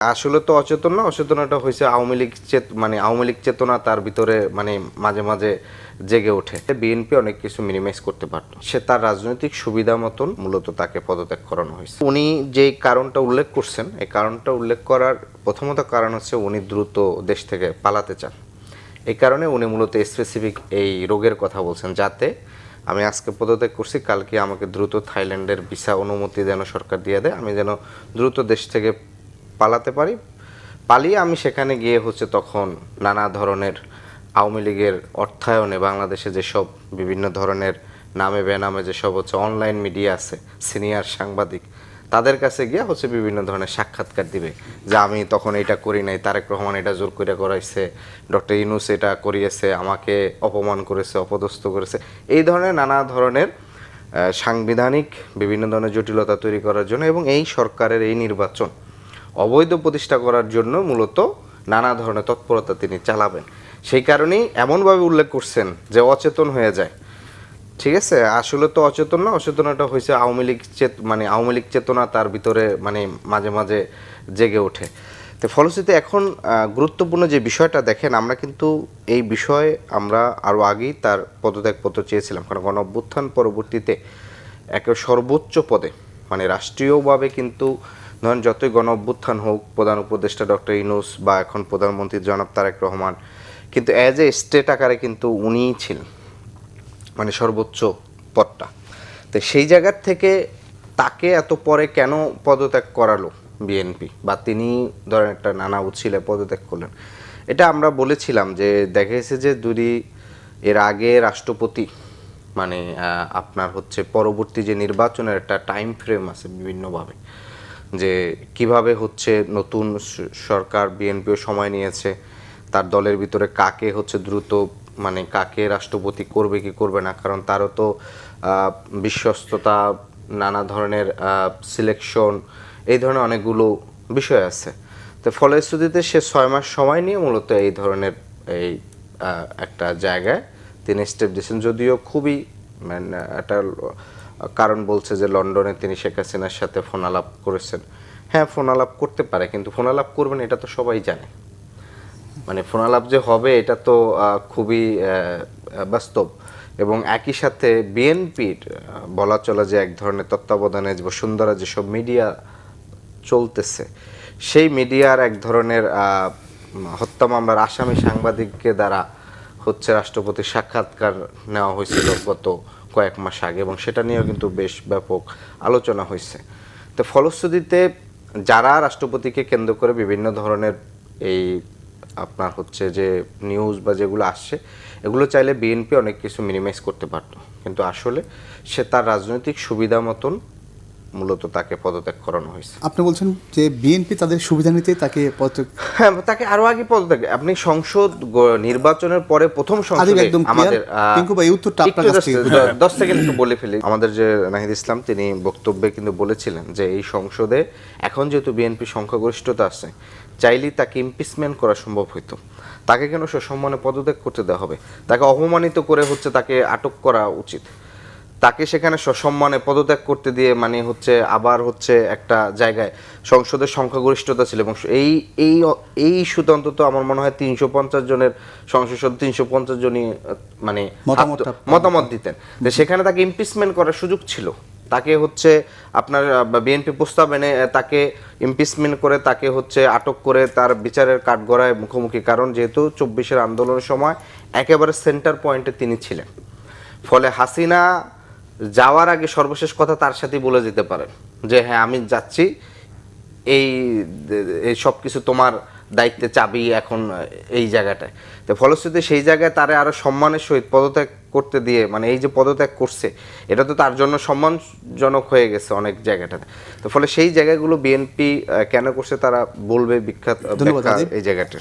আসলে তো অচেতন না, অচেতনতা হয়েছে আওয়ামী লীগ আওয়ামী লীগ চেতনা তার ভিতরে মাঝে মাঝে জেগে ওঠে। বিএনপি অনেক কিছু মিনিমাইজ করতে পারত, সে তার রাজনৈতিক সুবিধা মতন মূলত তাকে পদত্যাগ করানো হয়েছে। উনি যেই কারণটা উল্লেখ করছেন, এই কারণটা উল্লেখ করার প্রথমত কারণ হচ্ছে উনি দ্রুত দেশ থেকে পালাতে চান। এই কারণে উনি মূলত স্পেসিফিক এই রোগের কথা বলছেন, যাতে আমি আজকে পদত্যাগ করছি, কালকে আমাকে দ্রুত থাইল্যান্ডের ভিসা অনুমতি যেন সরকার দিয়ে দেয়, আমি যেন দ্রুত দেশ থেকে পালাতে পারি। পালিয়ে আমি সেখানে গিয়ে তখন নানা ধরনের আওয়ামী লীগের অর্থায়নে বাংলাদেশে যেসব বিভিন্ন ধরনের নামে বেনামে যেসব অনলাইন মিডিয়া আছে, সিনিয়র সাংবাদিক, তাদের কাছে গিয়ে বিভিন্ন ধরনের সাক্ষাৎকার দিবে যে আমি তখন এটা করি নাই, তারেক রহমান এটা জোর করে করাইছে, ডক্টর ইউনূস এটা করিয়েছে, আমাকে অপমান করেছে, অপদস্থ করেছে, এই ধরনের নানা ধরনের সাংবিধানিক বিভিন্ন ধরনের জটিলতা তৈরি করার জন্য এবং এই সরকারের এই নির্বাচন অবৈধ প্রতিষ্ঠা করার জন্য মূলত নানা ধরনের তৎপরতা তিনি চালাবেন। সেই কারণেই এমনভাবে উল্লেখ করছেন যে অচেতন হয়ে যায়। ঠিক আছে, আসলে তো অচেতন না, অচেতনতা হয়েছে আওয়ামী লীগ চেতনা তার ভিতরে মাঝে মাঝে জেগে ওঠে। তো ফলশ্রুতিতে এখন গুরুত্বপূর্ণ যে বিষয়টা দেখেন, আমরা কিন্তু এই বিষয়ে আমরা আরও আগেই তার পদত্যাগপত্র চেয়েছিলাম, কারণ গণ অভ্যুত্থান পরবর্তীতে একেবারে সর্বোচ্চ পদে রাষ্ট্রীয়ভাবে কিন্তু ধরেন যতই গণ অভ্যুত্থান হোক, প্রধান উপদেষ্টা ডক্টর ইউনূস বা এখন প্রধানমন্ত্রী জনাব তারেক রহমান, কিন্তু অ্যাজ এ স্টেট আকারে কিন্তু উনিই ছিলেন সর্বোচ্চ পদটা। তো সেই জায়গার থেকে তাকে এত পরে কেন পদত্যাগ করালো বিএনপি, বা তিনি ধরেন একটা নানা উচ্ছিলে পদত্যাগ করলেন, এটা আমরা বলেছিলাম যে দেখা গেছে যে যদি এর আগে রাষ্ট্রপতি আপনার পরবর্তী যে নির্বাচনের একটা টাইম ফ্রেম আছে বিভিন্নভাবে, যে কিভাবে নতুন সরকার বিএনপিও সময় নিয়েছে, তার দলের ভিতরে কাকে দ্রুত কাকে রাষ্ট্রপতি করবে কি করবে না, কারণ তারও তো বিশ্বস্ততা, নানা ধরনের সিলেকশন, এই ধরনের অনেকগুলো বিষয় আছে। তো ফলশ্রুতিতে সে 6 মাস সময় নিয়ে মূলত এই ধরনের একটা জায়গায় তিনি স্টেপ দিয়েছেন। যদিও খুবই একটা কারণ বলছে যে লন্ডনে তিনি শেখ হাসিনার সাথে ফোন আলাপ করেছেন। হ্যাঁ, ফোন আলাপ করতে পারে, কিন্তু ফোন আলাপ করবেন এটা তো সবাই জানে, ফোন আলাপ যে হবে এটা তো খুবই বাস্তব। এবং একই সাথে বিএনপির বলা চলা যে এক ধরনের তত্ত্বাবধানে বসুন্ধরা যেসব মিডিয়া চলতেছে, সেই মিডিয়ার এক ধরনের হত্যা মামলার আসামি সাংবাদিককে দ্বারা রাষ্ট্রপতির সাক্ষাৎকার নেওয়া হয়েছিল গত কয়েক মাস আগে, এবং সেটা নিয়েও কিন্তু বেশ ব্যাপক আলোচনা হয়েছে। তো ফলশ্রুতিতে যারা রাষ্ট্রপতিকে কেন্দ্র করে বিভিন্ন ধরনের এই আপনার যে নিউজ বা যেগুলো আসছে, এগুলো চাইলে বিএনপি অনেক কিছু মিনিমাইজ করতে পারতো, কিন্তু আসলে সে তার রাজনৈতিক সুবিধা মতন মূলত তাকে পদত্যাগ করানো হয়েছে। আপনি বলছেন যে বিএনপি তাদের সুবিধা নিতে তাকে পদত্যাগ, হ্যাঁ, তাকে আরো আগে পদত্যাগ, আপনি সংসদ নির্বাচনের পরে প্রথম সংসদে আমাদের এই উত্তরটা আপনার কাছ থেকে 10 সেকেন্ড একটু বলে ফেলি। আমাদের যে নাহিদ ইসলাম তিনি বক্তব্যে কিন্তু বলেছিলেন যে এই সংসদে এখন যেহেতু বিএনপি সংখ্যাগরিষ্ঠতা আছে, চাইলেই তাকে ইমপিচমেন্ট করা সম্ভব হইতো। তাকে কেন সসম্মানে পদত্যাগ করতে দেওয়া হবে? তাকে অপমানিত করে তাকে আটক করা উচিত। তাকে সেখানে সসম্মানে পদত্যাগ করতে দিয়ে আবার একটা জায়গায় সংসদের সংখ্যাগরিষ্ঠতা ছিল, এবং এই ইস্যুতে অন্তত আমার মনে হয় 350 জনের সংসদ 350 জনই মতামত দিতেন, সেখানে তাকে ইমপিচমেন্ট করার সুযোগ ছিল। তাকে আপনার বিএনপি প্রস্তাব এনে তাকে ইমপিচমেন্ট করে তাকে আটক করে তার বিচারের কাঠগড়ায় মুখোমুখি, কারণ যেহেতু 24-এর আন্দোলনের সময় একেবারে সেন্টার পয়েন্টে তিনি ছিলেন। ফলে হাসিনা যাওয়ার আগে সর্বশেষ কথা তার সাথে বলে যেতে পারেন যে হ্যাঁ আমি যাচ্ছি, এই সব কিছু তোমার দায়িত্বে, চাবি এখন এই জায়গাটায়। তো ফলশ্রুতিতে সেই জায়গায় তারা আরো সম্মানের সহিত পদত্যাগ করতে দিয়ে এই যে পদত্যাগ করছে, এটা তো তার জন্য সম্মানজনক হয়ে গেছে অনেক জায়গাটাতে। তো ফলে সেই জায়গাগুলো বিএনপি কেন করছে তারা বলবে, বিখ্যাত এই জায়গাটা।